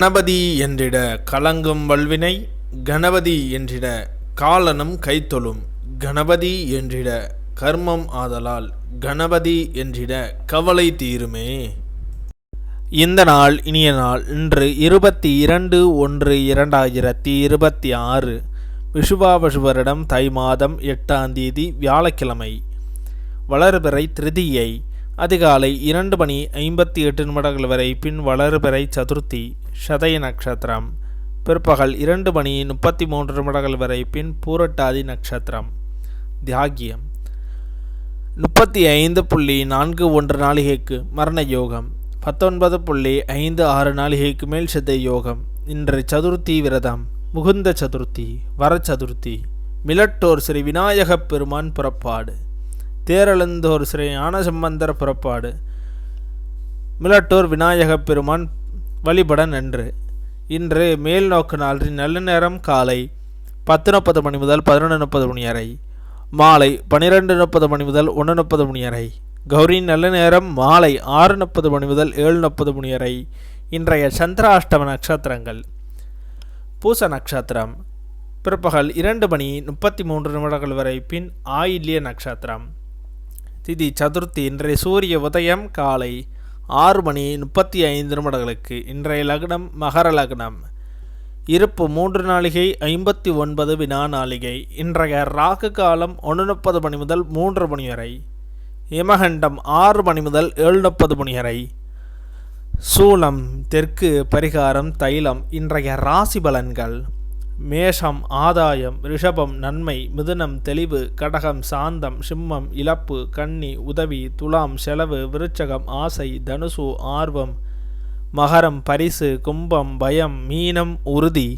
கணபதி என்றிட கலங்கும் வல்வினை, கணபதி என்றிட காலனும் கைத்தொழும், கணபதி என்றிட கர்மம் ஆதலால், கணபதி என்றிட கவலை தீருமே. இந்த நாள் இனிய நாள். இன்று 22/1/2026 விஷுவாவசு வருடம் தை மாதம் 8ஆம் தேதி வியாழக்கிழமை. வளர்பிறை திருதியை. அதிகாலை 2:58 வரை பின் வளர்பிறை சதுர்த்தி சதய நட்சத்திரம். பிற்பகல் 2:33 வரை பின் பூரட்டாதி நட்சத்திரம். தியாகியம் 35.41 நாளிகைக்கு மரண யோகம், 19.56 நாளிகைக்கு மேல் சித்த யோகம். இன்று சதுர்த்தி விரதம், முகுந்த சதுர்த்தி, வர சதுர்த்தி. மிலட்டோர் ஸ்ரீ விநாயகப் பெருமான் புறப்பாடு, தேரெழுந்தோர் ஸ்ரீ ஞானசம்பந்தர் புறப்பாடு. மிலட்டூர் விநாயகப் பெருமான் வழிபட நன்று. இன்று மேல் நோக்கு நாளின் நல்ல நேரம் காலை 10:30 மணி முதல் 11:30 மணி வரை, மாலை 12:30 மணி முதல் 1:30 மணி வரை. கௌரியின் நல்ல நேரம் மாலை 6:30 மணி முதல் 7:30 மணி வரை. இன்றைய சந்திராஷ்டம நட்சத்திரங்கள்: பூச நட்சத்திரம் பிற்பகல் 2:33 வரை பின் ஆயில்ய நட்சத்திரம். திதி சதுர்த்தி. இன்றைய சூரிய உதயம் காலை 6:35 இன்றைய லக்னம் மகர லக்னம். இருப்பு 3 நாளிகை 59 வினா நாளிகை. இன்றைய ராகு காலம் 1:30 மணி முதல் 3 மணி வரை. யமகண்டம் 6 மணி முதல் 7:30 மணி வரை. சூலம் தெற்கு. பரிகாரம் தைலம். இன்றைய ராசி பலன்கள்: மேஷம் ஆதாயம், ரிஷபம் நன்மை, மிதுனம் தெளிவு, கடகம் சாந்தம், சிம்மம் இழப்பு, கன்னி உதவி, துலாம் செலவு, விருச்சகம் ஆசை, தனுசு ஆர்வம், மகரம் பரிசு, கும்பம் பயம், மீனம் உறுதி.